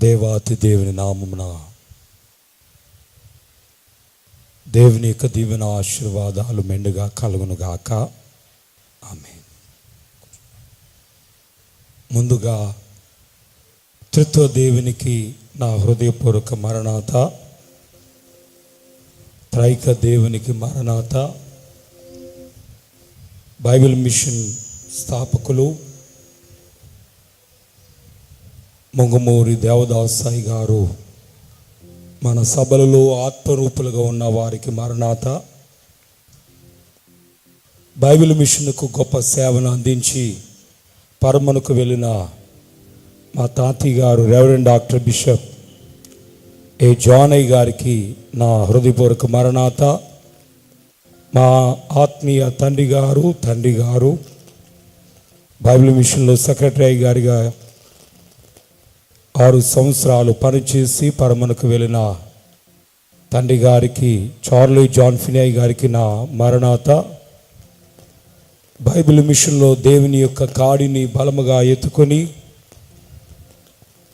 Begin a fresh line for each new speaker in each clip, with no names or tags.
దేవాతి దేవుని నామమున దేవుని యొక్క దీవెన ఆశీర్వాదాలు మెండుగా కలుగునుగాక. ఆమేన్. ముందుగా త్రిత్వ దేవునికి నా హృదయపూర్వక మరణాత, త్రైక దేవునికి మరణాత. బైబిల్ మిషన్ స్థాపకులు మొంగమూరి దేవదాసాయి గారు మన సభలలో ఆత్మరూపులుగా ఉన్న వారికి మరణాత. బైబిల్ మిషన్కు గొప్ప సేవను అందించి పరమనుకు వెళ్ళిన మా తాతయ్య గారు రెవరెండ్ డాక్టర్ బిషప్ ఏ జానయ్య గారికి నా హృదయపూర్వక మరణాత. మా ఆత్మీయ తండ్రి గారు బైబిల్ మిషన్లో సెక్రటరీ గారిగా 6 సంవత్సరాలు పనిచేసి పరమనుకు వెళ్ళిన తండ్రి గారికి చార్లీ జాన్ ఫినయ్ గారికి నా మరణాత. బైబిల్ మిషన్లో దేవుని యొక్క కాడిని బలముగా ఎత్తుకొని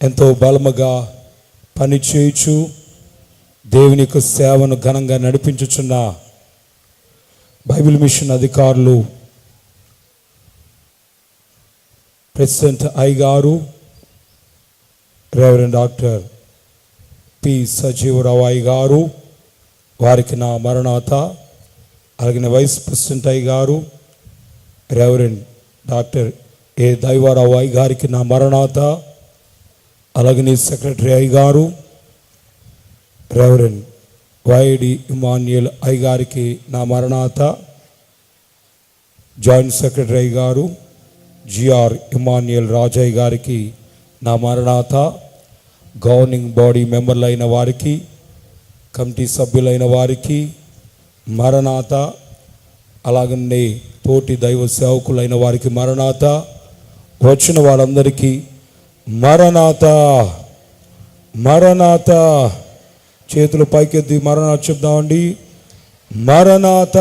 ఎంతో బలముగా పని చేయుచు దేవుని యొక్క సేవను ఘనంగా నడిపించుచున్న బైబిల్ మిషన్ అధికారులు ప్రెసిడెంట్ ఐ గారు, reverend doctor P Sajeevarao I గారు వారికి నా మరణాత. అలాగే వైస్ ప్రెసిడెంట్ ఐ గారు రెవరెండ్ డాక్టర్ ఏ దైవారావు ఐ గారికి నా మరణాత. అలాగే సెక్రటరీ ఐ గారు రెవరెండ్ వైడి ఇమాన్యుయల్ ఐ గారికి నా మరణాత. జాయింట్ సెక్రటరీ ఐ గారు జిఆర్ ఇమాన్యుయల్ రాజయ్య గారికి నా మరణాత. గవర్నింగ్ బాడీ మెంబర్లైన వారికి, కమిటీ సభ్యులైన వారికి మరణాత. అలాగనే తోటి దైవ సేవకులైన వారికి మరణాత. వచ్చిన వారందరికీ మరణాత మరణాత. చేతులు పైకెత్తి మరణాత చెప్దామండి. మరణాత.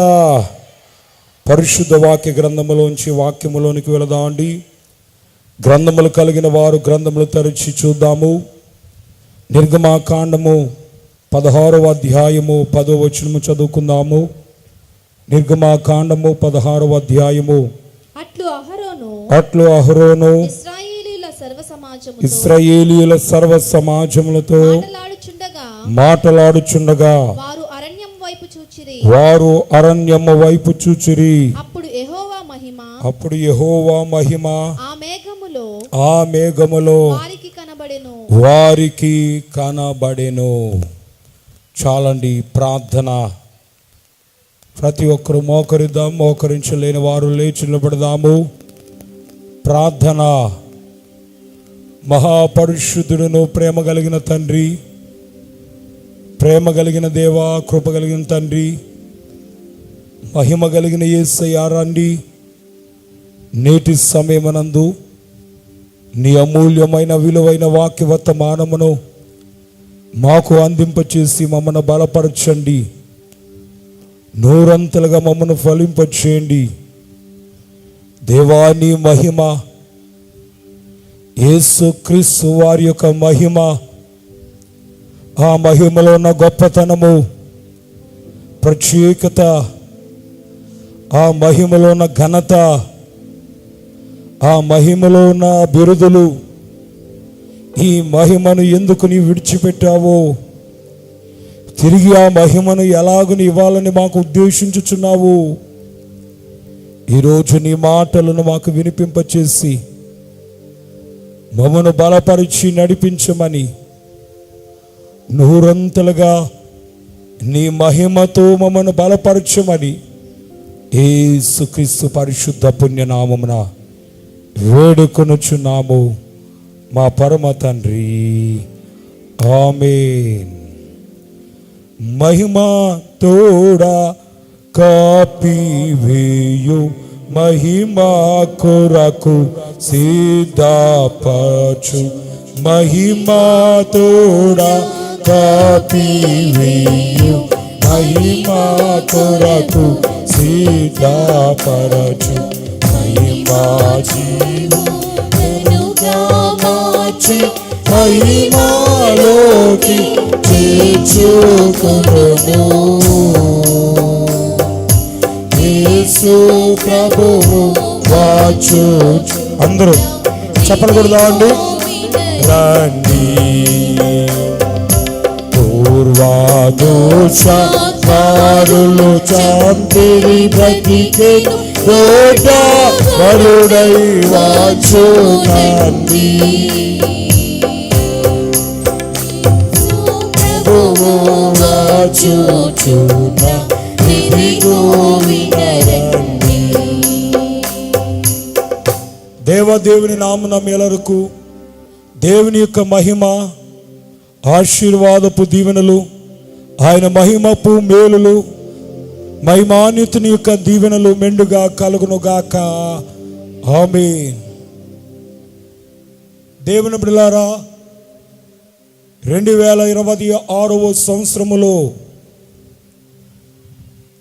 పరిశుద్ధ వాక్య గ్రంథములోంచి వాక్యములోనికి వెళదామండి. గ్రంథములు కలిగిన వారు గ్రంథములు తెరిచి చూద్దాము. నిర్గమాకాండము 16వ అధ్యాయము 10వ వచనము చదువుకుందాము. నిర్గమాకాండము 16వ అధ్యాయము. అట్లు అహరోను ఇశ్రాయేలీయుల సర్వ సమాజములతో మాటలాడుచుండగా వారు అరణ్యము వైపు చూచిరి. అప్పుడు యెహోవా మహిమ ఆ మేఘములో వారికి కనబడెను. చాలండి ప్రార్థన. ప్రతి ఒక్కరు మోకరిద్దాం. మోకరించలేని వారు లేచి నిలబడదాము. ప్రార్థన. మహాపరిశుద్ధుడును ప్రేమ కలిగిన తండ్రి, ప్రేమ కలిగిన దేవా, కృప కలిగిన తండ్రి, మహిమ కలిగిన యేసయ్యా, రండి నేటి సమయమనందు నీ అమూల్యమైన విలువైన వాక్య వర్తమానమును మాకు అందింపచేసి మమ్మను బలపరచండి. నూరంతలుగా మమ్మను ఫలింపచేయండి. దేవా, నీ మహిమ, యేసుక్రీస్తు వారి యొక్క మహిమ, ఆ మహిమలో ఉన్న గొప్పతనము, ప్రత్యేకత, ఆ మహిమలో ఉన్న ఘనత, ఆ మహిమలో ఉన్న బిరుదులు, ఈ మహిమను ఎందుకు నీ విడిచిపెట్టావో, తిరిగి ఆ మహిమను ఎలాగని ఇవ్వాలని మాకు ఉద్దేశించుచున్నావు. ఈరోజు నీ మాటలను మాకు వినిపింపచేసి మమ్మను బలపరిచి నడిపించమని, నూరంతలుగా నీ మహిమతో మమ్మను బలపరచమని యేసుక్రీస్తు పరిశుద్ధ పుణ్యనామమున వేడుకొనుచున్నాము మా పరమ తండ్రి. ఆమేన్. మహిమ తోడా కాపివేయు మహిమా కొరకు సిద్ధపరచు. మహిమా తోడా కాపివేయు మహిమా కొరకు సిద్ధపరచు. మహిమా జీవనుగా మార్చి మహిమలోకి చేర్చుకొనుము. యేసు ప్రభువు వాచు. అందరూ చెప్పలు కొడదామండి. రండి పూర్వాదోషారులు చాంపిరి బ్రతికే దోట వరుడై వాచు నంది. ప్రభువు వాచుచున్న ఇదిగో వినరండి. దేవదేవుని నామమున మేలరకు దేవుని యొక్క మహిమ, ఆశీర్వాదపు దీవెనలు, ఆయన మహిమపు మేలులు, మహిమాన్వితుని యొక్క దీవెనలు మెండుగా కలుగునుగాక. ఆమేన్. దేవుని బిడ్డలారా, 2026వ సంవత్సరములో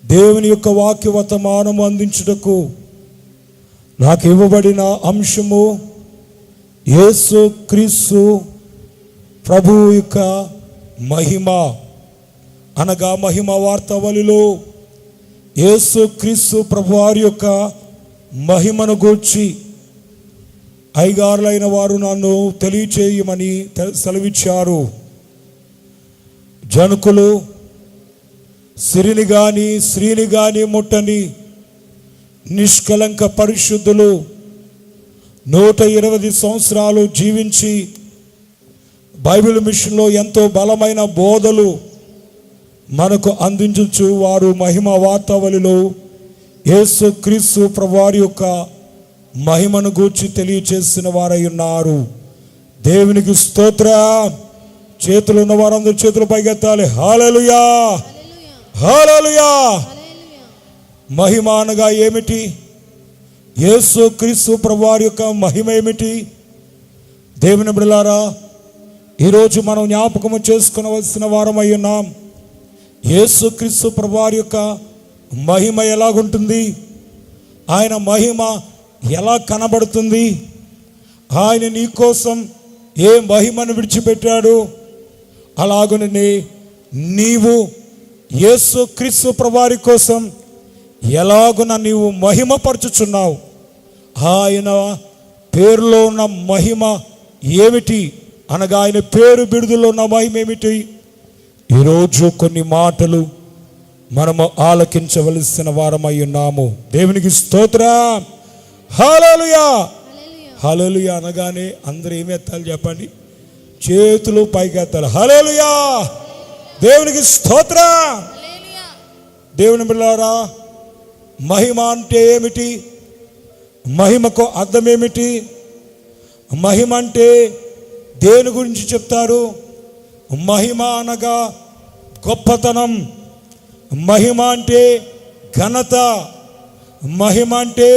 దేవుని యొక్క వాక్య వర్తమానము అందించుటకు నాకు ఇవ్వబడిన అంశము యేసు క్రీస్తు ప్రభు యొక్క మహిమ అనగా మహిమ వార్తావళిలో యేసు క్రీస్తు ప్రభు వారి యొక్క మహిమను గూర్చి అయ్యగారులైన వారు నన్ను తెలియచేయమని సెలవిచ్చారు. జనకులు సిరిని గాని స్త్రీని గాని ముట్టని నిష్కలంక పరిశుద్ధులు 120 సంవత్సరాలు జీవించి బైబిల్ మిషన్లో ఎంతో బలమైన బోధలు మనకు అందించు వారు మహిమ వార్తావళిలో యేసు క్రీస్తు ప్రభువారి యొక్క మహిమను గూర్చి తెలియచేసిన వారై ఉన్నారు. దేవునికి స్తోత్రం. చేతులు ఉన్న వారందరూ చేతులు పైకెత్తాలి. హల్లెలూయా, హల్లెలూయా. మహిమ అనగా ఏమిటి? యేసు క్రీస్తు ప్రభువారి యొక్క మహిమ ఏమిటి? దేవుని బిడ్డలారా, ఈరోజు మనం జ్ఞాపకము చేసుకునవలసిన వారమై ఉన్నాం. యేసు క్రీస్తు ప్రభువారి యొక్క మహిమ ఎలాగుంటుంది? ఆయన మహిమ ఎలా కనబడుతుంది? ఆయన నీ కోసం ఏ మహిమను విడిచిపెట్టాడు? అలాగనే నీవు యేసు క్రీస్తు ప్రభువారి కోసం ఎలాగున నీవు మహిమపరచుచున్నావు? ఆయన పేరులో ఉన్న మహిమ ఏమిటి అనగా ఆయన పేరు బిడుదలో ఉన్న మహిమ ఏమిటి? ఈరోజు కొన్ని మాటలు మనము ఆలకించవలసిన వారమై ఉన్నాము. దేవునికి స్తోత్రం. హల్లెలూయా, హల్లెలూయా అనగానే అందరూ ఏమి ఎత్తాలి చెప్పండి? చేతులు పైకెత్తాలి. హల్లెలూయా, దేవునికి స్తోత్రం. దేవుని బిడ్డలారా, మహిమ అంటే ఏమిటి? మహిమకు అర్థం ఏమిటి? మహిమ అంటే దేని గురించి చెప్తారు? మహిమ అనగా గొప్పతనం, మహిమ అంటే ఘనత, మహిమ అంటే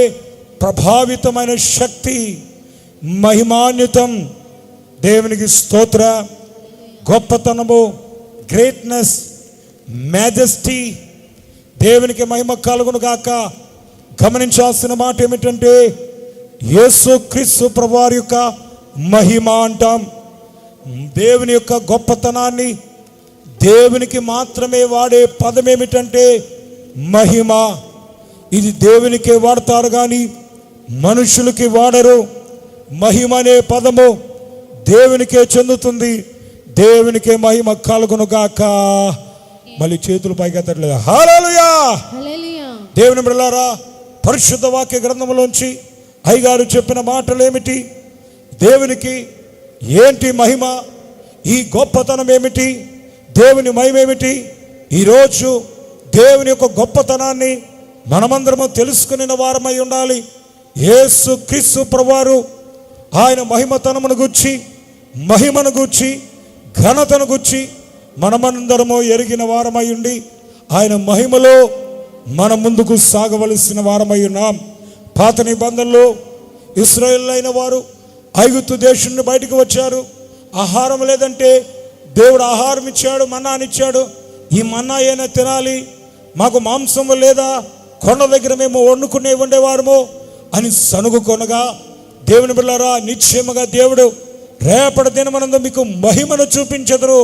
ప్రభావితమైన శక్తి, మహిమాన్వితం. దేవునికి స్తోత్ర. గొప్పతనము, గ్రేట్నెస్, మ్యాజెస్టీ. దేవునికి మహిమ కలుగును గాక. గమనించాల్సిన మాట ఏమిటంటే యేసు క్రీస్తు ప్రభువారి యొక్క మహిమ అంటాం. దేవుని యొక్క గొప్పతనాన్ని దేవునికి మాత్రమే వాడే పదం ఏమిటంటే మహిమ. ఇది దేవునికే వాడతారు కానీ మనుషులకి వాడరు. మహిమ అనే పదము దేవునికే చెందుతుంది. దేవునికే మహిమ కలుగును గాక. మళ్ళీ చేతులు పైకెత్తట్లేదు. హల్లెలూయా, దేవుని బిడ్డలారా, పరిశుద్ధ వాక్య గ్రంథంలోంచి అయ్యగారు చెప్పిన మాటలు ఏమిటి? దేవునికి ఏంటి మహిమ? ఈ గొప్పతనం ఏమిటి? దేవుని మహిమ ఏమిటి? ఈరోజు దేవుని యొక్క గొప్పతనాన్ని మనమందరము తెలుసుకునే వారమై ఉండాలి. యేసు క్రీస్తు ప్రభువారు ఆయన మహిమతనమును గూర్చి, మహిమను గూర్చి, ఘనతను గూర్చి మనమందరము ఎరిగిన వారమై ఉండి ఆయన మహిమలో మన ముందుకు సాగవలసిన వారమై ఉన్నాం. పాత నిబంధనలో ఇశ్రాయేలీయులైన వారు ఐగుప్తు దేశం నుండి బయటకు వచ్చారు. ఆహారం లేదంటే దేవుడు ఆహారం ఇచ్చాడు, మన్నానిచ్చాడు. ఈ మన్నా అయినా తినాలి, మాకు మాంసము లేదా, కొండ దగ్గర మేము వండుకునే ఉండేవారము అని సనుగు కొనగా, దేవుని బిడ్డలారా, నిశ్చయముగా దేవుడు రేపటి దినమనందు మీకు మహిమను చూపించెదరు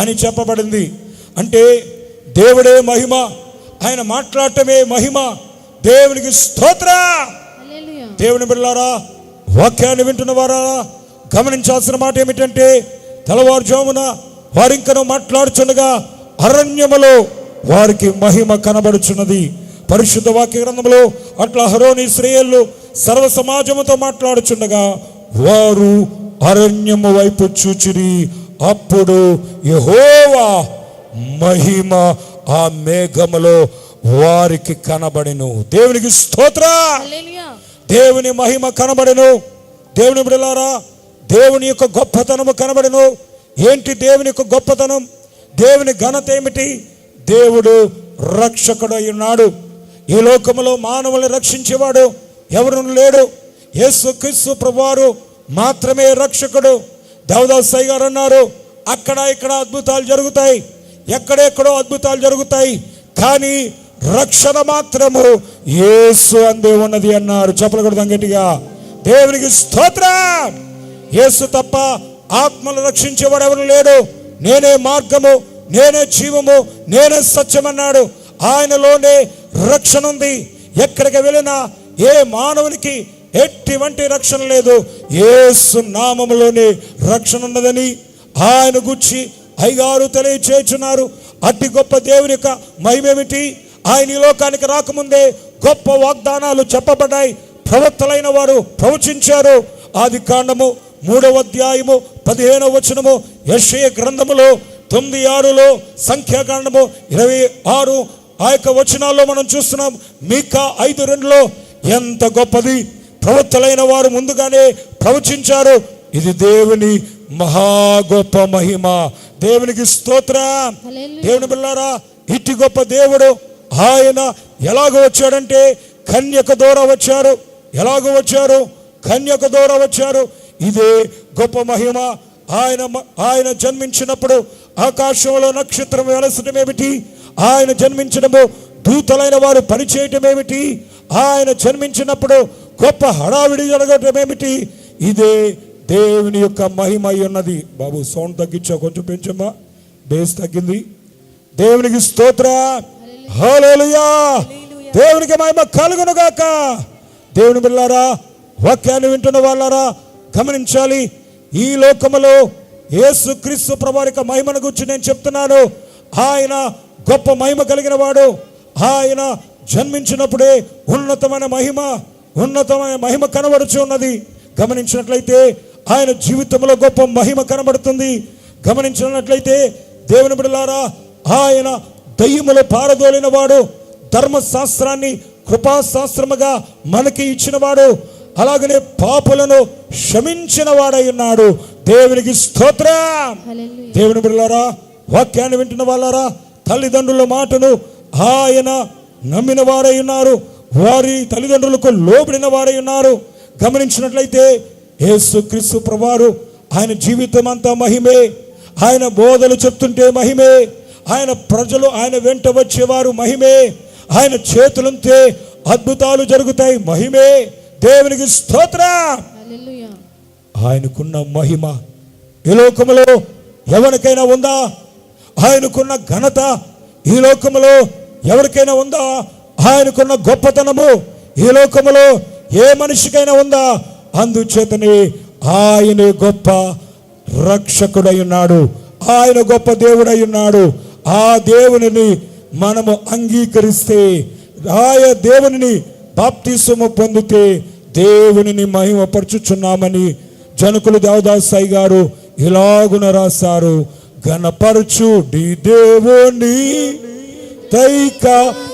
అని చెప్పబడింది. అంటే దేవుడే మహిమ, ఆయన మాట్లాడటమే మహిమ. దేవునికి స్తోత్రం. దేవుని బిడ్డలారా, వాక్యాన్ని వింటున్న వారా, గమనించాల్సిన మాట ఏమిటంటే, తెల్లవారుజామున వారింకను మాట్లాడుచుండగా అరణ్యములో వారికి మహిమ కనబడుచున్నది. పరిశుద్ధ వాక్య గ్రంథంలో అట్లా అహరోను ఇశ్రాయేలు సర్వ సమాజముతో మాట్లాడుచుండగా వారు అరణ్యము వైపు చూచిరి. అప్పుడు యెహోవా మహిమ ఆ మేఘములో వారికి కనబడెను. దేవునికి స్తోత్రం. దేవుని మహిమ కనబడెను. దేవుని బిడ్డలారా, దేవుని యొక్క గొప్పతనము కనబడెను. ఏంటి దేవుని యొక్క గొప్పతనం? దేవుని ఘనత ఏమిటి? దేవుడు రక్షకుడు అయి ఉన్నాడు. ఈ లోకములో మానవుల్ని రక్షించేవాడు ఎవరు లేడు. యేసుక్రీస్తు ప్రభువారు మాత్రమే రక్షకుడు. దేవదాసయ్య గారు అన్నారు, అక్కడ ఇక్కడ అద్భుతాలు జరుగుతాయి, ఎక్కడెక్కడో అద్భుతాలు జరుగుతాయి, కానీ రక్షణ మాత్రము యేసు అందే ఉన్నది అన్నారు. చెప్పలు కొడదాం గట్టిగా. దేవునికి స్తోత్రం. యేసు తప్ప ఆత్మలు రక్షించేవాడు ఎవరు లేడు. నేనే మార్గము, నేనే జీవము, నేనే సత్యం అన్నాడు. ఆయనలోనే రక్షణ ఉంది. ఎక్కడికి వెళ్ళినా ఏ మానవునికి ఎటువంటి రక్షణ లేదు. యేసు నామములోనే రక్షణ ఉన్నదని ఆయన గురించి అయ్యగారు తెలియచేస్తున్నారు. అట్టి గొప్ప దేవుని యొక్క మహిమేమిటి? ఆయన ఈ లోకానికి రాకముందే గొప్ప వాగ్దానాలు చెప్పబడ్డాయి. ప్రవక్తలైన వారు ప్రవచించారు. ఆదికాండము 3వ అధ్యాయము 15వ వచనము, యెషయా గ్రంథములో 9:6లో, సంఖ్యాకాండము 26 ఆ యొక్క వచనాల్లో మనం చూస్తున్నాం. మీకా 5:2లో ఎంత గొప్పది! ప్రవక్తలైన వారు ముందుగానే ప్రవచించారు. ఇది దేవుని మహా గొప్ప మహిమ. దేవునికి స్తోత్రం. దేవుని బిడ్డలారా, ఇట్టి గొప్ప దేవుడు ఆయన ఎలాగో వచ్చాడంటే కన్యక ద్వారా వచ్చారు. ఎలాగో వచ్చారు? కన్యక ద్వారా వచ్చారు. ఇదే గొప్ప మహిమ. ఆయన జన్మించినప్పుడు ఆకాశంలో నక్షత్రం వెలసడం ఏమిటి? ఆయన జన్మించడము దూతలైన వారు పనిచేయటం ఏమిటి? ఆయన జన్మించినప్పుడు గొప్ప హడావిడి జరగటం ఏమిటి? ఇదే దేవుని యొక్క మహిమ అయి ఉన్నది. బాబు సౌండ్ తగ్గించా, కొంచెం పెంచమ్మా, బేస్ తగ్గింది. దేవునికి స్తోత్రం. హల్లెలూయా. దేవునికి మహిమ కలుగును గాక. దేవుని బిడ్డలారా, వాక్యాన్ని వింటున్న వాళ్ళారా, గమనించాలి. ఈ లోకములో యేసుక్రీస్తు ప్రభువారి యొక్క మహిమను గురించి నేను చెప్తున్నాను. ఆయన గొప్ప మహిమ కలిగిన వాడు. ఆయన జన్మించినప్పుడే ఉన్నతమైన మహిమ కనబడుచు ఉన్నది. గమనించినట్లయితే ఆయన జీవితంలో గొప్ప మహిమ కనబడుతుంది. గమనించినట్లయితే దేవుని బిడ్డలారా, ఆయన దయ్యములు పారదోలిన వాడు, ధర్మశాస్త్రాన్ని కృపాశాస్త్రముగా మనకి ఇచ్చినవాడు, అలాగనే పాపులను క్షమించిన వాడై ఉన్నాడు. దేవునికి స్తోత్రం. దేవుని బిడ్డలారా, వాక్యాన్ని వింటున్న వాళ్ళారా, తల్లిదండ్రుల మాటను ఆయన నమ్మిన వారై ఉన్నారు. వారి తల్లిదండ్రులకు లోబడిన వారై ఉన్నారు. గమనించినట్లయితే యేసుక్రీస్తు ప్రభువారు ఆయన జీవితం అంతా మహిమే. ఆయన బోధలు చెప్తుంటే మహిమే. ఆయన ప్రజలు ఆయన వెంట వచ్చేవారు మహిమే. ఆయన చేతులుంటే అద్భుతాలు జరుగుతాయి మహిమే. దేవునికి స్తోత్రం. ఆయనకున్న మహిమ ఈ లోకములో ఎవరికైనా ఉందా? ఆయనకున్న ఘనత ఈ లోకములో ఎవరికైనా ఉందా? ఆయనకున్న గొప్పతనము ఈ లోకములో ఏ మనిషికైనా ఉందా? అందుచేతనే ఆయన గొప్ప రక్షకుడై ఉన్నాడు. ఆయన గొప్ప దేవుడై ఉన్నాడు. ఆ దేవునిని మనము అంగీకరిస్తే, ఆయన దేవునిని బాప్తిసము పొందితే దేవునిని మహిమపరచుచున్నామని జనకులు దేవదాసయ్య గారు ఇలాగున రాశారు. ఘనపరచుడి దేవుని తైక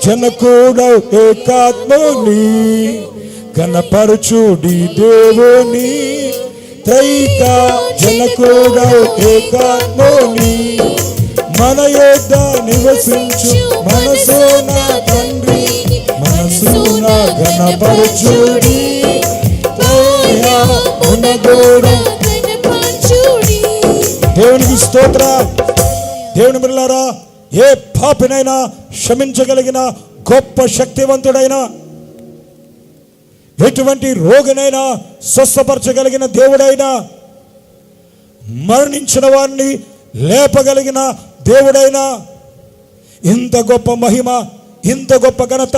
జనకుడు ఏకాత్మని, ఘనపరచుడి దేవుని తైక జనకుడు ఏకాత్మని, మన యొద్ద నివసించు మనసున తండ్రి, మనసున ఘనపరచుడి దేవునికి స్తోత్రం. దేవుని బిడ్డలారా, ఏ పాపినైనా క్షమించగలిగిన గొప్ప శక్తివంతుడైన, ఎటువంటి రోగినైనా స్వస్థపరచగలిగిన దేవుడైనా, మరణించిన వారిని లేపగలిగిన దేవుడైన, ఇంత గొప్ప మహిమ, ఇంత గొప్ప ఘనత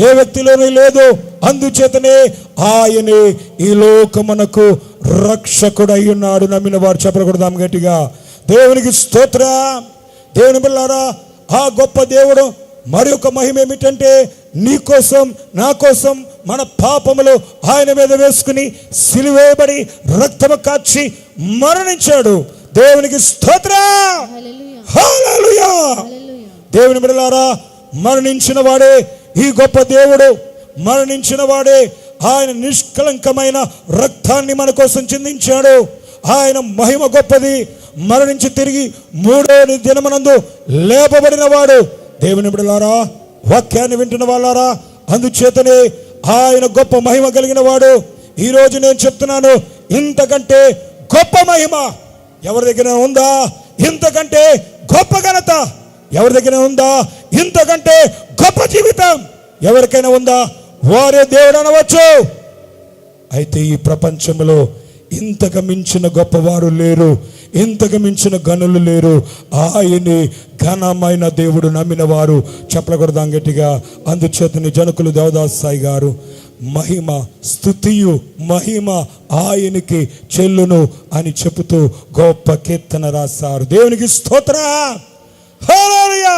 ఏ వ్యక్తిలోనూ లేదు. అందుచేతనే ఆయనే ఈ లోకమునకు రక్షకుడై ఉన్నాడు. నమ్మిన వారు చెప్పకూడదాం గట్టిగా. దేవునికి స్తోత్రం. దేవుని బిడ్డలారా, ఆ గొప్ప దేవుడు మరి ఒక మహిమ ఏమిటంటే, నీ కోసం నా కోసం మన పాపములు ఆయన మీద వేసుకుని సిలువేయబడి రక్తము కాచి మరణించాడు. దేవునికి స్తోత్రం. హల్లెలూయా. దేవుని బిడ్డలారా, మరణించిన వాడే ఈ గొప్ప దేవుడు, మరణించిన వాడే ఆయన నిష్కలంకమైన రక్తాన్ని మన కోసం చిందించాడు. ఆయన మహిమ గొప్పది. మరణించి తిరిగి మూడో దినమునందు లేపబడిన వాడు. దేవుని బిడ్డలారా, వాక్యాన్ని వింటున్న వాళ్ళారా, అందుచేతనే ఆయన గొప్ప మహిమ కలిగిన వాడు. ఈరోజు నేను చెప్తున్నాను, ఇంతకంటే గొప్ప మహిమ ఎవరి దగ్గర ఉందా? ఇంతకంటే గొప్ప ఘనత ఎవరి దగ్గర ఉందా? ఇంతకంటే గొప్ప జీవితం ఎవరికైనా ఉందా? వారే దేవుడు అనవచ్చు. అయితే ఈ ప్రపంచంలో ఇంతకు మించిన గొప్పవారు లేరు, ఇంతకు మించిన గనులు లేరు. ఆయనే ఘనమైన దేవుడు. నమ్మిన వారు చెప్పకూడదాం గట్టిగా. అందుచేతని జనకులు దేవదాస్ సాయి గారు మహిమ స్తుతియు మహిమ ఆయనకి చెల్లును అని చెబుతూ గొప్ప కీర్తన రాశారు. దేవునికి స్తోత్రం. హల్లెలూయా.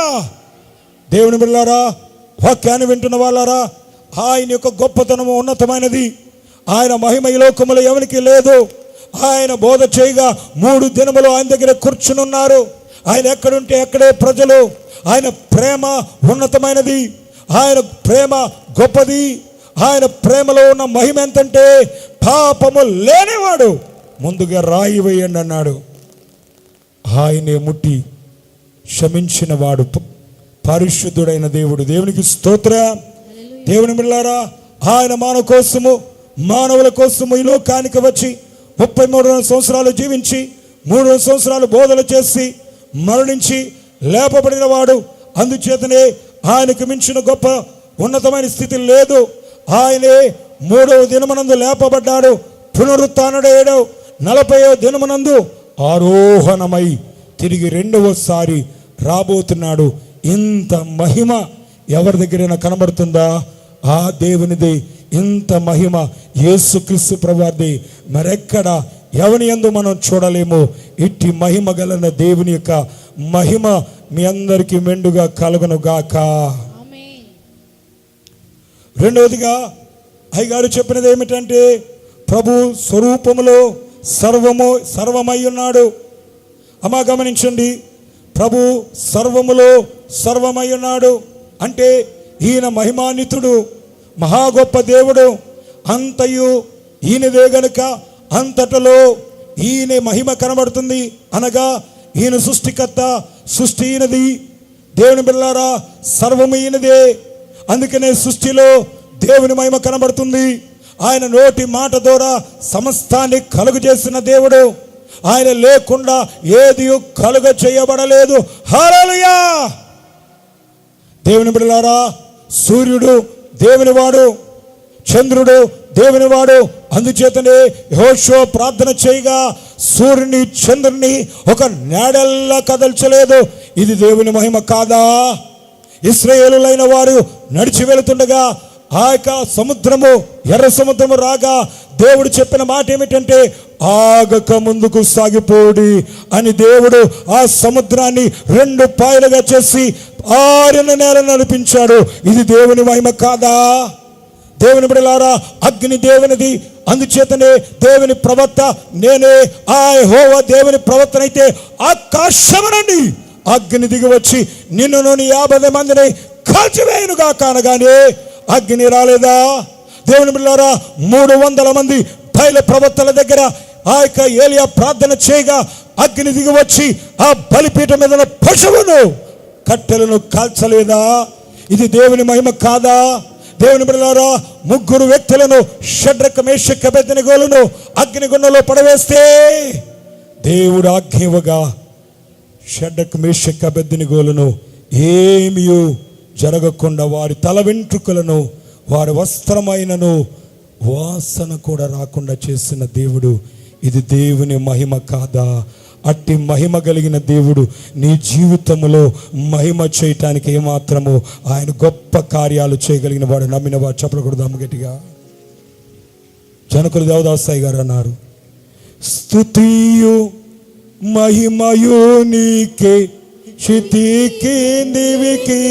దేవుని బిడ్డలారా, వాక్యాన్ని వింటున్న వాళ్ళారా, ఆయన యొక్క గొప్పతనము ఉన్నతమైనది. ఆయన మహిమ ఈ లోకములో ఎవరికి లేదు. ఆయన బోధ చేయగా 3 దినములు ఆయన దగ్గర కూర్చుని ఉన్నారు. ఆయన ఎక్కడుంటే అక్కడే ప్రజలు. ఆయన ప్రేమ ఉన్నతమైనది, ఆయన ప్రేమ గొప్పది. ఆయన ప్రేమలో ఉన్న మహిమ ఎంతంటే, పాపము లేనివాడు ముందుగా రాయి వేయండి అన్నాడు. ఆయనే ముట్టి క్షమించిన వాడు పరిశుద్ధుడైన దేవుడు. దేవునికి స్తోత్రం. దేవుని బిడ్డలారా, ఆయన మానవ కోసము, మానవుల కోసము ఈ లోకానికి వచ్చి 33 సంవత్సరాలు జీవించి 3 సంవత్సరాలు బోధలు చేసి మరణించి లేపబడిన వాడు. అందుచేతనే ఆయనకు మించిన గొప్ప ఉన్నతమైన స్థితి లేదు. ఆయనే 3వ దినమునందు లేపబడ్డాడు, పునరుత్థానుడయ్యాడు. 40వ దినమునందు ఆరోహణమై తిరిగి 2వసారి రాబోతున్నాడు. ఇంత మహిమ ఎవరి దగ్గరైనా కనబడుతుందా? ఆ దేవునిది. ఇంత మహిమ యేసుక్రీస్తు ప్రభువారిది మరెక్కడ ఎవని యందు మనం చూడలేము. ఇట్టి మహిమ గలన దేవుని యొక్క మహిమ మీ అందరికీ మెండుగా కలుగును గాక. రెండవదిగా అయ్యగారు చెప్పినది ఏమిటంటే, ప్రభు స్వరూపములో సర్వమై ఉన్నాడు. అమ్మా గమనించండి, ప్రభు సర్వములో సర్వమై ఉన్నాడు అంటే ఈయన మహిమాన్వితుడు, మహా గొప్ప దేవుడు. అంతయు ఈయనదే గనుక అంతటలో ఈయన మహిమ కనబడుతుంది. అనగా ఈయన సృష్టికర్త, సృష్టి ఈయనది. దేవుని బిడ్డలారా, సర్వము ఈయనదే. అందుకనే సృష్టిలో దేవుని మహిమ కనబడుతుంది. ఆయన నోటి మాట ద్వారా సమస్తాన్ని కలుగు చేసిన దేవుడు. ఆయన లేకుండా ఏది కలుగ చేయబడలేదు. హల్లెలూయా. దేవుని బిడ్డలారా, సూర్యుడు దేవునివాడు, చంద్రుడు దేవునివాడు. అందుచేతనే యెహోషువ ప్రార్థన చేయగా సూర్యుని చంద్రుని ఒక నేడల్లా కదల్చలేదు. ఇది దేవుని మహిమ కాదా? ఇశ్రాయేలులైన వారు నడిచి వెళుతుండగా ఆ యొక్క సముద్రము, ఎర్ర సముద్రము రాగా దేవుడు చెప్పిన మాట ఏమిటంటే, ఆగక ముందుకు సాగిపోడి అని దేవుడు ఆ సముద్రాన్ని 2 పాయలుగా చేసి ఆరిన నేల నడిపించాడు. ఇది దేవుని మహిమ కాదా? దేవుని బిడ్డలారా, అగ్ని దేవునిది. అందుచేతనే దేవుని ప్రవక్త నేనే, ఆ యెహోవా దేవుని ప్రవక్తనైతే ఆకాశము నుండి అగ్ని దిగి వచ్చి నిన్ను 50 మందిని కాల్చివేయునుగా కానగానే అగ్ని రాలేదా? దేవుని బిడ్డలారా, 300 మంది బయల ప్రవక్తల దగ్గర ఆ యొక్క ఏలియా ప్రార్థన చేయగా అగ్ని దిగి వచ్చి ఆ బలిపీఠం మీద ఉన్న పశువును, కట్టెలను కాల్చలేదా? ఇది దేవుని మహిమ కాదా? దేవుని బిడ్డలారా, 3 వ్యక్తులను షడ్రక్ మేషక్ అబేద్నెగోలను అగ్నిగుండంలో పడవేస్తే దేవుడు ఆజ్ఞగా షడ్రక్ మేషక్ అబేద్నెగోలను ఏమీ జరగకుండా వారి తల వెంట్రుకలను, వారి వస్త్రమైనను వాసన కూడా రాకుండా చేసిన దేవుడు ఇది దేవుని మహిమ కాదా? అట్టి మహిమ కలిగిన దేవుడు నీ జీవితంలో మహిమ చేయటానికి ఏమాత్రము ఆయన గొప్ప కార్యాలు చేయగలిగిన వాడు. నమ్మిన వాడు చప్పట్లు కొడదాము గట్టిగా. జనకులు దేవదాసాయి గారు అన్నారు, స్తుతియు మహిమయు నీకే శృతికి దివికి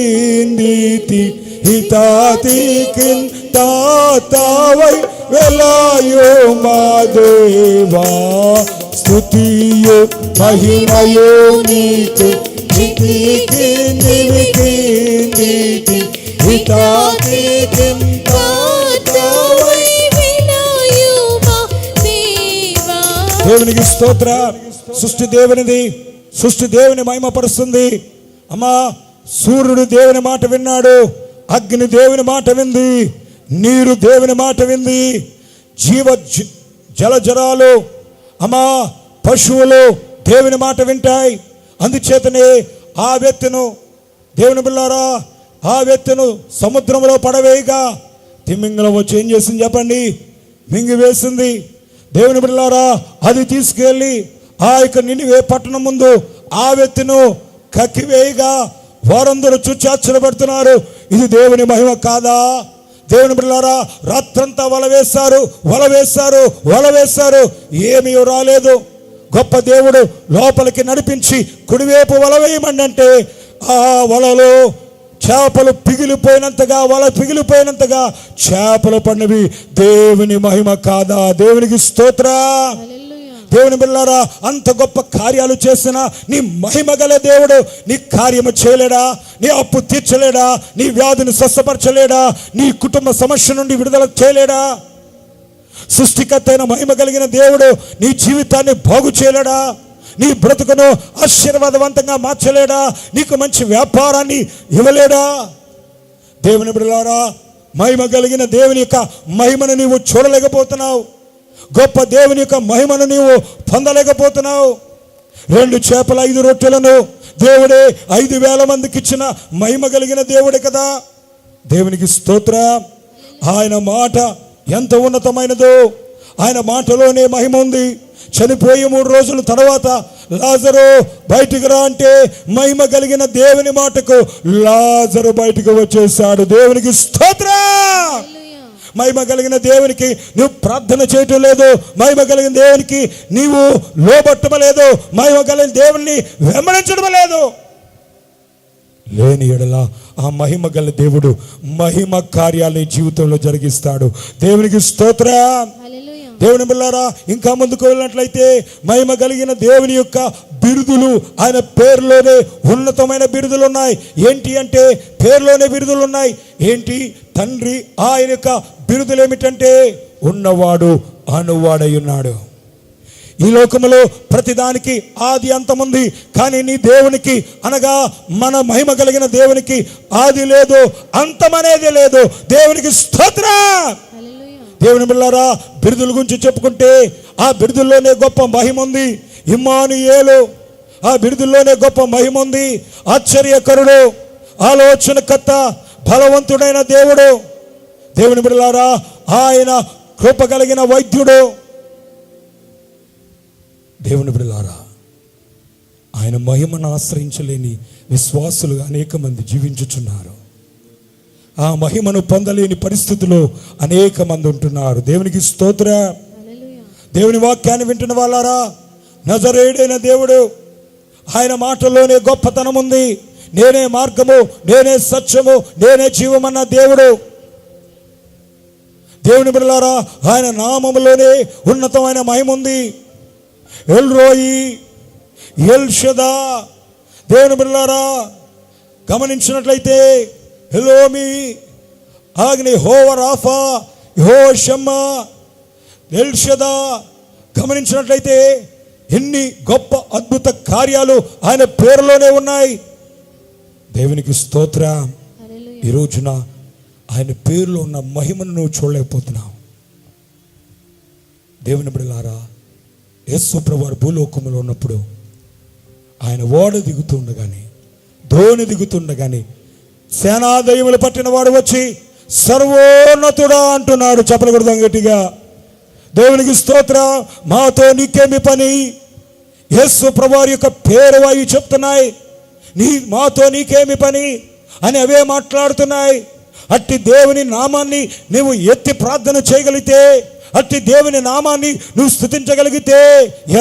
నీతి హితాతికి తాతవై వెలాయో మా దేవా. స్తుతియు మహిమయు నీకే శృతికి దివికి నీతి హితాతికి తాతవై వెలాయో మా దేవా. దేవునికి స్తోత్ర. సృష్టి దేవునిది, సృష్టి దేవుని మహిమపరుస్తుంది. అమ్మా, సూర్యుడు దేవుని మాట విన్నాడు, అగ్ని దేవుని మాట వింది, నీరు దేవుని మాట వింది, జలజరాలు అమ్మా పశువులు దేవుని మాట వింటాయి. అందుచేతనే ఆ వ్యక్తిను దేవుని బిళ్ళారా, ఆ వ్యక్తిను సముద్రంలో పడవేయగా తిమింగలం వచ్చి ఏం చేసింది చెప్పండి? మింగి వేసింది. దేవుని బిళ్ళారా, అది తీసుకెళ్ళి ఆ యొక్క నినివే పట్టణం ముందు ఆ వ్యక్తిను కక్కివేయగా వారందరూ చూచి ఆశ్చర్యపడుతున్నారు. ఇది దేవుని మహిమ కాదా? దేవుని బిడ్డలారా, రాత్రంతా వల వేశారు, ఏమీ రాలేదు. గొప్ప దేవుడు లోపలికి నడిపించి కుడివైపు వల వేయమంటే ఆ వలలో చేపలు వల పిగిలిపోయినంతగా చేపలు పడినవి. దేవుని మహిమ కాదా? దేవునికి స్తోత్రం. దేవుని బిడ్డలారా, అంత గొప్ప కార్యాలు చేసిన నీ మహిమ గల దేవుడు నీ కార్యము చేయలేడా? నీ అప్పు తీర్చలేడా? నీ వ్యాధిని స్వస్థపరచలేడా? నీ కుటుంబ సమస్య నుండి విడుదల చేయలేడా? సృష్టికర్త అయిన మహిమ కలిగిన దేవుడు నీ జీవితాన్ని బాగు చేయలేడా? నీ బ్రతుకును ఆశీర్వాదవంతంగా మార్చలేడా? నీకు మంచి వ్యాపారాన్ని ఇవ్వలేడా? దేవుని బిడ్డలారా, మహిమ కలిగిన దేవుని యొక్క మహిమను నీవు చూడలేకపోతున్నావు. గొప్ప దేవుని యొక్క మహిమను నీవు పొందలేకపోతున్నావు. 2 చేపల 5 రొట్టెలను దేవుడే 5,000 మందికి ఇచ్చిన మహిమ కలిగిన దేవుడే కదా. దేవునికి స్తోత్రం. ఆయన మాట ఎంత ఉన్నతమైనదో, ఆయన మాటలోనే మహిమ ఉంది. చనిపోయి 3 రోజుల తర్వాత లాజరు బయటికి రా అంటే మహిమ కలిగిన దేవుని మాటకు లాజరు బయటికి వచ్చేసాడు. దేవునికి స్తోత్రం. మహిమ కలిగిన దేవునికి నువ్వు ప్రార్థన చేయటం లేదు, మహిమ కలిగిన దేవునికి నీవు లోబట్టడం లేదు, మహిమ కలిగిన దేవుని వెంబడించడం లేదు. లేని ఎడల ఆ మహిమ గల దేవుడు మహిమ కార్యాలని జీవితంలో జరిగిస్తాడు. దేవునికి స్తోత్రం. దేవుని బిడ్డలారా, ఇంకా ముందుకు వెళ్ళినట్లయితే మహిమ కలిగిన దేవుని యొక్క బిరుదులు ఆయన పేరులోనే ఉన్నతమైన బిరుదులు ఉన్నాయి. ఏంటి అంటే పేరులోనే బిరుదులు ఉన్నాయి. ఏంటి? తండ్రి ఆయన యొక్క బిరుదులు ఏమిటంటే ఉన్నవాడు అనువాడై ఉన్నాడు. ఈ లోకములో ప్రతిదానికి ఆది అంతముంది, కానీ నీ దేవునికి అనగా మన మహిమ కలిగిన దేవునికి ఆది లేదు, అంతమనేది లేదు. దేవునికి స్తోత్రం. దేవుని బిడ్డలారా, బిరుదుల గురించి చెప్పుకుంటే ఆ బిరుదుల్లోనే గొప్ప మహిమ ఉంది. ఇమ్మానుయేలు, ఆ బిరుదుల్లోనే గొప్ప మహిమ ఉంది. ఆశ్చర్యకరుడు, ఆలోచనకర్త, బలవంతుడైన దేవుడు. దేవుని బిడ్డలారా, ఆయన కృప కలిగిన వైద్యుడు. దేవుని బిడ్డలారా, ఆయన మహిమను ఆశ్రయించలేని విశ్వాసులుగా అనేక మంది జీవించుచున్నారు. ఆ మహిమను పొందలేని పరిస్థితుల్లో అనేక మంది ఉంటున్నారు. దేవునికి స్తోత్రం. దేవుని వాక్యాన్ని వింటున్న వాళ్ళారా, నజరేయుడైన దేవుడు, ఆయన మాటల్లోనే గొప్పతనం ఉంది. నేనే మార్గము, నేనే సత్యము, నేనే జీవమన్న దేవుడు. దేవుని బిడ్డలారా, ఆయన నామములోనే ఉన్నతమైన మహిమ ఉంది. El Roi, El Shaddai. దేవుని బిడ్డలారా, గమనించినట్లయితే ఎలోమి, ఆగ్ని హోవ రాఫా, హో షమ్మా, ఎల్ షదా. గమనించినట్లయితే ఎన్ని గొప్ప అద్భుత కార్యాలు ఆయన పేరులోనే ఉన్నాయి. దేవునికి స్తోత్రం. ఈ రోజున ఆయన పేరులో ఉన్న మహిమను నువ్వు చూడలేకపోతున్నావు. దేవుని బిడ్డలారా, యేసు ప్రభువు భూలోకములో ఉన్నప్పుడు ఆయన ఓడ దిగుతుండగానే, ధోని దిగుతుండగానే సేనాదయములు పట్టిన వాడు వచ్చి సర్వోన్నతుడా అంటున్నాడు. చెప్పలు కొడదాం గట్టిగా. దేవునికి స్తోత్రం. మాతో నీకేమి పని? యేసు ప్రభువారి యొక్క పేరు అవి చెప్తున్నాయి. మాతో నీకేమి పని అని అవే మాట్లాడుతున్నాయి. అట్టి దేవుని నామాన్ని నువ్వు ఎత్తి ప్రార్థన చేయగలిగితే, అట్టి దేవుని నామాన్ని నువ్వు స్తుతించగలిగితే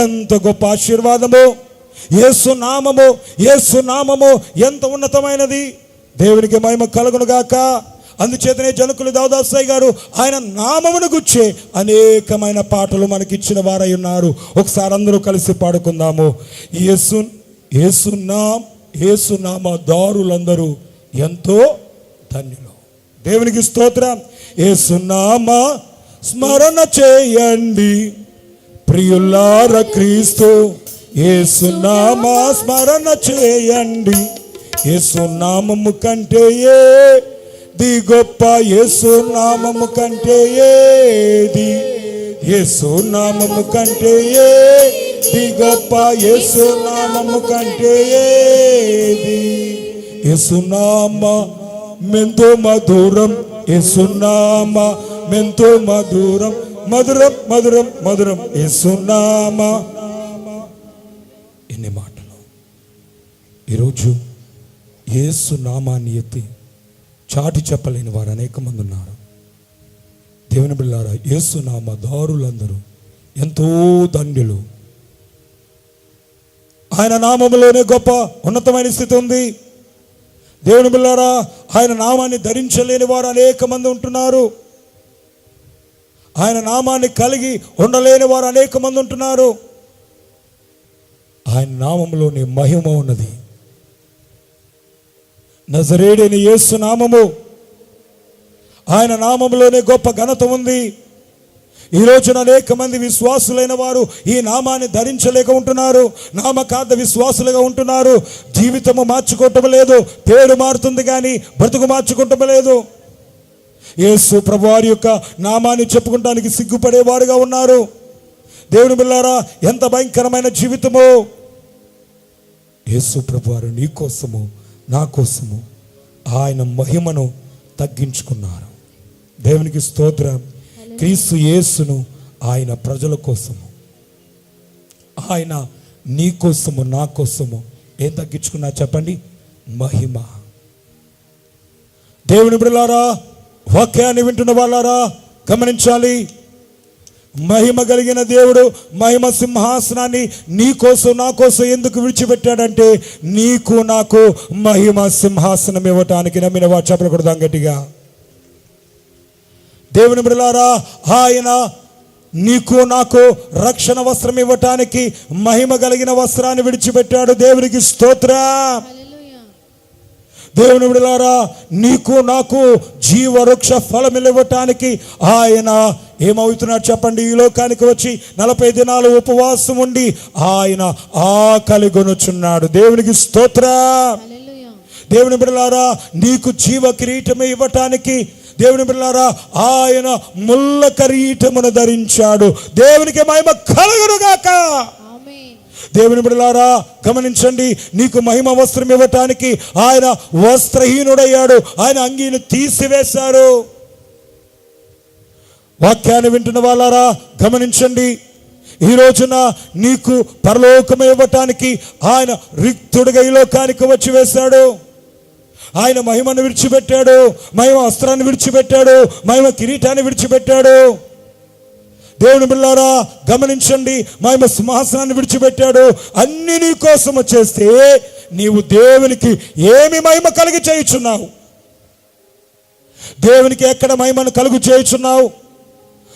ఎంత గొప్ప ఆశీర్వాదము. యేసు నామము, యేసు నామము ఎంత ఉన్నతమైనది. దేవునికి మహిమ కలుగును గాక. అందుచేతనే జనకులు దావుదాసయ్య గారు ఆయన నామమును గుర్చే అనేకమైన పాటలు మనకిచ్చిన వారై ఉన్నారు. ఒకసారి అందరూ కలిసి పాడుకుందాము. యేసు నామ దారులందరూ ఎంతో ధన్యులు. దేవునికి స్తోత్రం. యేసు నామ స్మరణ చేయండి ప్రియులార క్రీస్తు. యేసు నామ స్మరణ చేయండి. యేసు నామము కంటే ఏది గొప్ప? యేసు నామము కంటే ఏది? యేసు నామము కంటే ఏది గొప్ప? యేసు నామము కంటే ఏది? యేసు నామ మెంతో మధురం. యేసు నామ మెంతో మధురం, మధురం మధురం మధురం. యేసు నామ. ఎన్ని మాటలు. ఈరోజు యేసు నామాన్ని ఎత్తి చాటి చెప్పలేని వారు అనేక మంది ఉన్నారు. దేవుని బిడ్డలారా, యేసు నామ దారులందరూ ఎంతో ధన్యులు. ఆయన నామములోనే గొప్ప ఉన్నతమైన స్థితి ఉంది. దేవుని బిడ్డలారా, ఆయన నామాన్ని ధరించలేని వారు అనేక మంది ఉంటున్నారు. ఆయన నామాన్ని కలిగి ఉండలేని వారు అనేక మంది ఉంటున్నారు. ఆయన నామములోని మహిమ ఉన్నది. నజరేయుడైన యేసు నామము, ఆయన నామములోనే గొప్ప ఘనత ఉంది. ఈ రోజున అనేక మంది విశ్వాసులైన వారు ఈ నామాన్ని ధరించలేక ఉంటున్నారు. నామకార్థ విశ్వాసులుగా ఉంటున్నారు. జీవితము మార్చుకోవటం లేదు, పేరు మారుతుంది కానీ బ్రతుకు మార్చుకోవటం లేదు. యేసు ప్రభువారి యొక్క నామాన్ని చెప్పుకోవడానికి సిగ్గుపడేవారుగా ఉన్నారు. దేవుని బిడ్డలారా, ఎంత భయంకరమైన జీవితమో. యేసు ప్రభువారు నీ కోసము, నా కోసము ఆయన మహిమను తగ్గించుకున్నారు. దేవునికి స్తోత్రం. క్రీస్తు యేసును ఆయన ప్రజల కోసము, ఆయన నీ కోసము, నా కోసము ఏం తగ్గించుకున్నా చెప్పండి? మహిమ. దేవుని బిడ్డలారా, వాక్యాన్ని వింటున్న వాళ్ళారా గమనించాలి. మహిమ కలిగిన దేవుడు మహిమ సింహాసనాన్ని నీ కోసం, నా కోసం ఎందుకు విడిచిపెట్టాడంటే, నీకు నాకు మహిమ సింహాసనం ఇవ్వటానికి. నమ్మిన వారు చెప్పలు కొడదాం గట్టిగా. దేవుని బిడ్డలారా, ఆయన నీకు నాకు రక్షణ వస్త్రం ఇవ్వటానికి మహిమ కలిగిన వస్త్రాన్ని విడిచిపెట్టాడు. దేవునికి స్తోత్రం. దేవుని బిడ్డలారా, నీకు నాకు జీవవృక్ష ఫలం ఇవ్వటానికి ఆయన ఏమవుతున్నాడు చెప్పండి? ఈ లోకానికి వచ్చి 40 దినాలు ఉపవాసం ఉండి ఆయన ఆకలి కొనుచున్నాడు. దేవునికి స్తోత్రం. దేవుని బిడ్డలారా, నీకు జీవ కిరీటమే ఇవ్వటానికి దేవుని బిడ్డలారా ఆయన ముళ్ళ కిరీటమును ధరించాడు. దేవునికి మహిమ కలుగునుగాక. దేవుని బిడ్డలారా గమనించండి, నీకు మహిమ వస్త్రం ఇవ్వటానికి ఆయన వస్త్రహీనుడయ్యాడు. ఆయన అంగీని తీసివేశారు. వాక్యాన్ని వింటున్న వాళ్ళారా గమనించండి, ఈ రోజున నీకు పరలోకం ఇవ్వటానికి ఆయన రిక్తుడిగా ఈ లోకానికి వచ్చి వేశాడు. ఆయన మహిమను విడిచిపెట్టాడు, మహిమ వస్త్రాన్ని విడిచిపెట్టాడు, మహిమ కిరీటాన్ని విడిచిపెట్టాడు. దేవుని బిడ్డలారా గమనించండి, మహిమ సింహాసనాన్ని విడిచిపెట్టాడు. అన్ని నీ కోసము చేస్తే నీవు దేవునికి ఏమి మహిమ కలిగి చేయుచున్నావు? దేవునికి ఎక్కడ మహిమను కలుగు చేయుచున్నావు?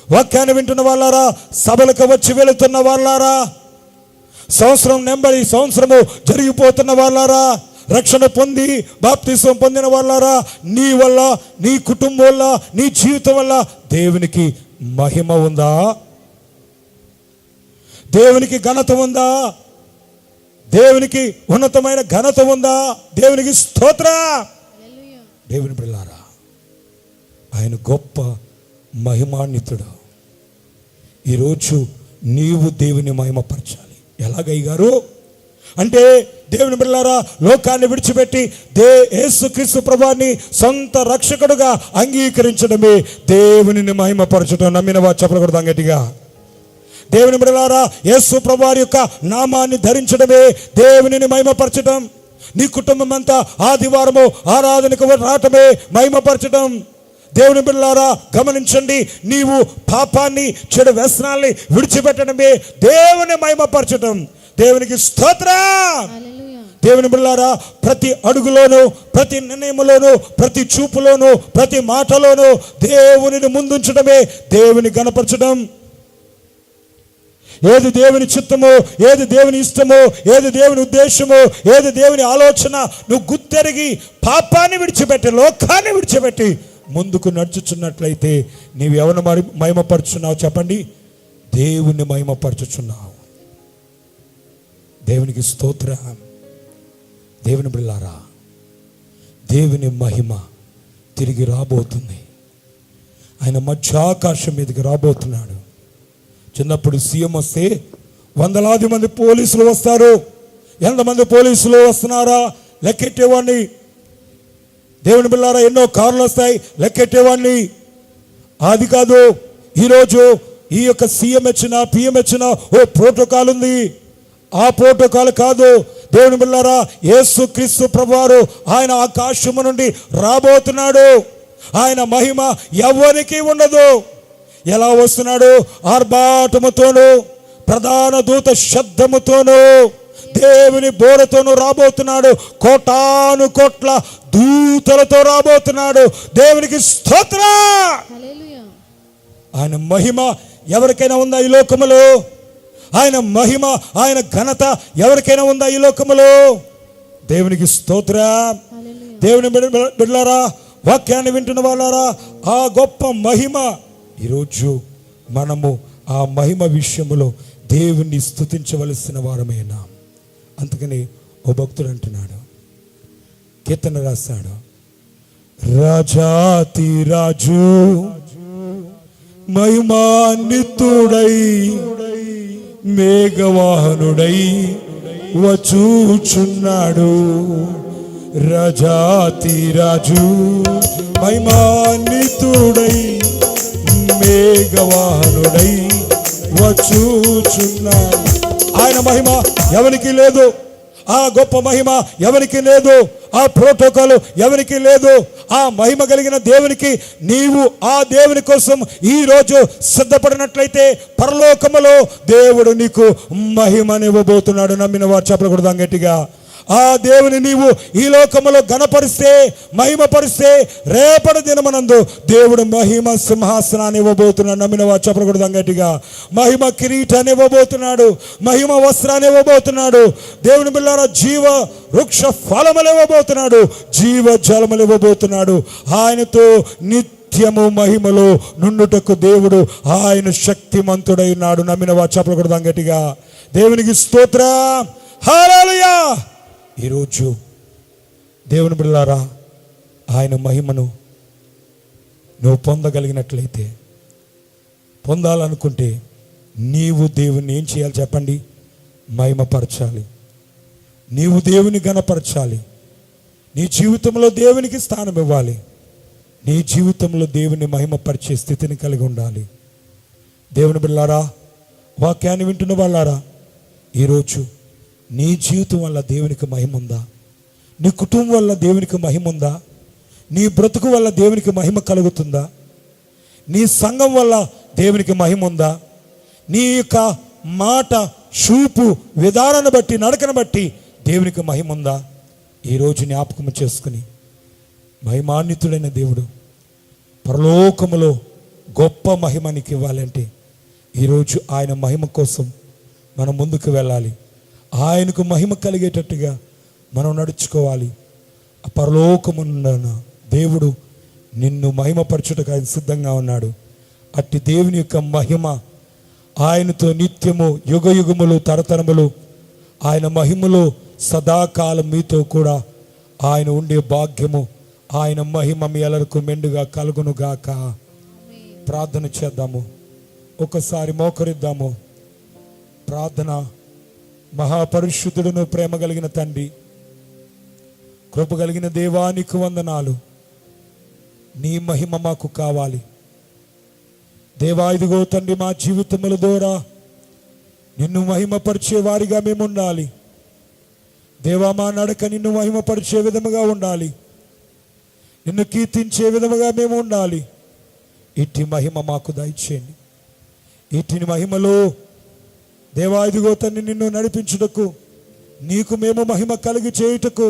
వాక్యాన్ని వింటున్న వాళ్ళారా, సభలకు వచ్చి వెళుతున్న వాళ్ళారా, సంవత్సరం నెంబడి సంవత్సరము జరిగిపోతున్న వాళ్ళారా, రక్షణ పొంది బాప్తిసం పొందిన వాళ్ళారా, నీ వల్ల, నీ కుటుంబం వల్ల, నీ జీవితం వల్ల దేవునికి మహిమ ఉందా? దేవునికి ఘనత ఉందా? దేవునికి ఉన్నతమైన ఘనత ఉందా? దేవునికి స్తోత్రం. దేవుని బిడ్డలారా, ఆయన గొప్ప మహిమాన్వితుడు. ఈరోజు నీవు దేవుని మహిమపరచాలి. ఎలాగయ్యారు అంటే, దేవుని బిడ్డలారా లోకాన్ని విడిచిపెట్టి యేసుక్రీస్తు ప్రభువుని సొంత రక్షకుడుగా అంగీకరించడమే దేవునిని మహిమపరచడం. నమ్మిన వారు చెప్పకూడదు గట్టిగా. దేవుని బిడ్డలారా, యేసు ప్రభువారి యొక్క నామాన్ని ధరించడమే దేవునిని మహిమపరచడం. నీ కుటుంబం అంతా ఆదివారము ఆరాధనకు రావటమే మహిమపరచడం. దేవుని బిడ్డలారా గమనించండి, నీవు పాపాన్ని, చెడు వ్యసనాల్ని విడిచిపెట్టడమే దేవుని మహిమపరచడం. దేవునికి స్తోత్రం. దేవుని బిడ్డలారా, ప్రతి అడుగులోను, ప్రతి నిర్ణయములోను, ప్రతి చూపులోను, ప్రతి మాటలోను దేవునిని ముందుంచడమే దేవుని గణపరచడం. ఏది దేవుని చిత్తమో, ఏది దేవుని ఇష్టమో, ఏది దేవుని ఉద్దేశమో, ఏది దేవుని ఆలోచన నువ్వు గుర్తెరిగి పాపాన్ని విడిచిపెట్టి, లోకాన్ని విడిచిపెట్టి ముందుకు నడుచుచున్నట్లయితే నీవు ఎవరిని మహిమపరచున్నావు చెప్పండి? దేవుని మహిమపరచుచున్నావు. దేవునికి స్తోత్రం. దేవుని బిడ్డలారా, దేవుని మహిమ తిరిగి రాబోతుంది. ఆయన మధ్యాకాశం మీదకి రాబోతున్నాడు. చిన్నప్పుడు సీఎం వస్తే వందలాది మంది పోలీసులు వస్తారు. ఎంతమంది పోలీసులు వస్తున్నారా లెక్కెట్టేవాడిని. దేవుని బిడ్డలారా, ఎన్నో కార్లు వస్తాయి, లెక్కెట్టేవాడిని. అది కాదు, ఈరోజు ఈ యొక్క సీఎం వచ్చిన, పిఎం వచ్చిన ఓ ప్రోటోకాల్ ఉంది. ఆ ప్రోటోకాల్ కాదు. దేవుని బిడ్డలారా, యేసు క్రీస్తు ప్రభువారు ఆయన ఆకాశము నుండి రాబోతున్నాడు. ఆయన మహిమ ఎవరికి ఉండదు. ఎలా వస్తున్నాడు? ఆర్భాటముతోను, ప్రధాన దూత శబ్దముతోను, దేవుని బోరతోను రాబోతున్నాడు. కోటాను కోట్ల దూతలతో రాబోతున్నాడు. దేవునికి స్తోత్రం. ఆయన మహిమ ఎవరికైనా ఉందా ఈ లోకములో? ఆయన మహిమ, ఆయన ఘనత ఎవరికైనా ఉందా ఈ లోకములో? దేవునికి స్తోత్రం. దేవుని బిడ్డలారా, వాక్యాన్ని వింటున్న వాళ్ళారా, ఆ గొప్ప మహిమ ఈరోజు మనము ఆ మహిమ విషయములో దేవుణ్ణి స్తుతించవలసిన వారమేనా? అందుకని ఓ భక్తుడు అంటున్నాడు, కీర్తన రాశాడు, రాజాతి రాజు మహిమాన్వితుడై మేఘవాహనుడై వచ్చుచున్నాడు. రాజాతి రాజు మహిమాన్వితుడై మేఘవాహనుడై వచ్చుచున్నాడు. ఆయన మహిమ ఎవరికి లేదు. ఆ గొప్ప మహిమ ఎవరికి లేదు. ఆ ప్రోటోకాల్ ఎవరికి లేదు. ఆ మహిమ కలిగిన దేవునికి నీవు ఆ దేవుని కోసం ఈరోజు సిద్ధపడినట్లయితే పరలోకములో దేవుడు నీకు మహిమనివ్వబోతున్నాడు. నమ్మిన వారు చెప్పకూడదు గట్టిగా. ఆ దేవుని నీవు ఈ లోకములో ఘనపరిస్తే, మహిమపరిస్తే, రేపటి దినమనందు దేవుడు మహిమ సింహాసనాన్ని ఇవ్వబోతున్నాడు. నమ్మిన వారు చెప్పకూడదు గట్టిగా. మహిమ కిరీటాన్ని ఇవ్వబోతున్నాడు. మహిమ వస్త్రాన్ని ఇవ్వబోతున్నాడు. దేవుని బిడ్డలారా, జీవ వృక్ష ఫలములు ఇవ్వబోతున్నాడు. జీవ జలములు ఇవ్వబోతున్నాడు. ఆయనతో నిత్యము మహిమలో నుండుటకు దేవుడు ఆయన శక్తిమంతుడై ఉన్నాడు. నమ్మిన వారు చెప్పకూడదు గట్టిగా. దేవునికి స్తోత్రం. హల్లెలూయా. ఈరోజు దేవుని బిడ్డలారా, ఆయన మహిమను నువ్వు పొందగలిగినట్లయితే, పొందాలనుకుంటే నీవు దేవుని ఏం చేయాలి చెప్పండి? మహిమపరచాలి. నీవు దేవుని ఘనపరచాలి. నీ జీవితంలో దేవునికి స్థానం ఇవ్వాలి. నీ జీవితంలో దేవుని మహిమపరిచే స్థితిని కలిగి ఉండాలి. దేవుని బిడ్డలారా, వాక్యాన్ని వింటున్న వాళ్ళారా, ఈరోజు నీ జీవితం వల్ల దేవునికి మహిమ ఉందా? నీ కుటుంబం వల్ల దేవునికి మహిమ ఉందా? నీ బ్రతుకు వల్ల దేవునికి మహిమ కలుగుతుందా? నీ సంఘం వల్ల దేవునికి మహిమ ఉందా? నీ యొక్క మాట, చూపు, విధానాన్ని బట్టి, నడకను బట్టి దేవునికి మహిమ ఉందా? ఈరోజు జ్ఞాపకం చేసుకుని, మహిమాన్వితుడైన దేవుడు పరలోకములో గొప్ప మహిమ నీకు ఇవ్వాలంటే ఈరోజు ఆయన మహిమ కోసం మనం ముందుకు వెళ్ళాలి. ఆయనకు మహిమ కలిగేటట్టుగా మనం నడుచుకోవాలి. ఆ పరలోకమున్న దేవుడు నిన్ను మహిమపరచుటకు ఆయన సిద్ధంగా ఉన్నాడు. అట్టి దేవుని యొక్క మహిమ ఆయనతో నిత్యము, యుగ యుగములు, తరతరములు ఆయన మహిమలో సదాకాలం మీతో కూడా ఆయన ఉండే భాగ్యము, ఆయన మహిమ మీ ఎల్లరకు మెండుగా కలుగునుగాక. ప్రార్థన చేద్దాము. ఒకసారి మోకరిద్దాము. ప్రార్థన. మహాపరిశుద్ధుడును ప్రేమ కలిగిన తండ్రి, కృప కలిగిన దేవానికి వందనాలు. నీ మహిమ మాకు కావాలి దేవా. ఇదిగో తండ్రి, మా జీవితముల ద్వారా నిన్ను మహిమపరిచే వారిగా మేము ఉండాలి. దేవా, మా నడక నిన్ను మహిమపరిచే విధముగా ఉండాలి. నిన్ను కీర్తించే విధముగా మేము ఉండాలి. ఇట్టి మహిమ మాకు దయచేయండి. ఇట్టి మహిమలో దేవా, ఇదిగో తండ్రి, నిన్ను నడిపించుటకు, నీకు మేము మహిమ కలిగి చేయుటకు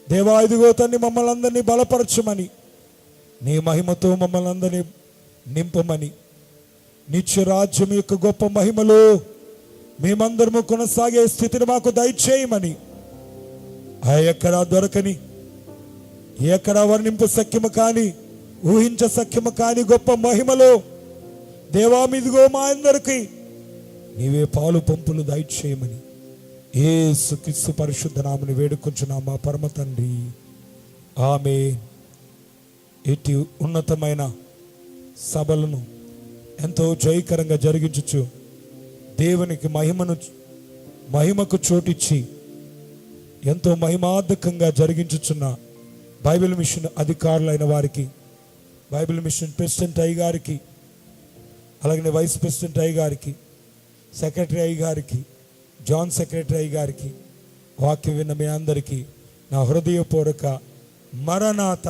దేవా, ఇదిగో తండ్రి, మమ్మల్ని అందరినీ బలపరచమని, నీ మహిమతో మమ్మల్ని అందరినీ నింపమని, నిత్య రాజ్యం యొక్క గొప్ప మహిమలో మేమందరము కొనసాగే స్థితిని మాకు దయచేయమని, ఎక్కడా దొరకని, ఎక్కడా వర్ణింప సఖ్యము కాని, ఊహించ సఖ్యము కాని గొప్ప మహిమలో దేవా, ఇదిగో మా అందరికీ నీవే పాలు పంపులు దయచేయమని యేసుక్రీస్తు పరిశుద్ధ నామమున వేడుకొంచున్నాం మా పరమ తండ్రి, ఆమేన్. ఇటు ఉన్నతమైన సభలను ఎంతో జయకరంగా జరిగించుచు దేవునికి మహిమకు చోటిచ్చి ఎంతో మహిమార్థకంగా జరిగించుచున్న బైబిల్ మిషన్ అధికారులైన వారికి, బైబిల్ మిషన్ ప్రెసిడెంట్ అయ్య గారికి, అలాగే వైస్ ప్రెసిడెంట్ అయ్య గారికి, సెక్రటరీ అయ్య గారికి, జాయింట్ సెక్రటరీ అయ్య గారికి, వాక్యం విన్న మీ అందరికీ నా హృదయపూర్వక మరణాత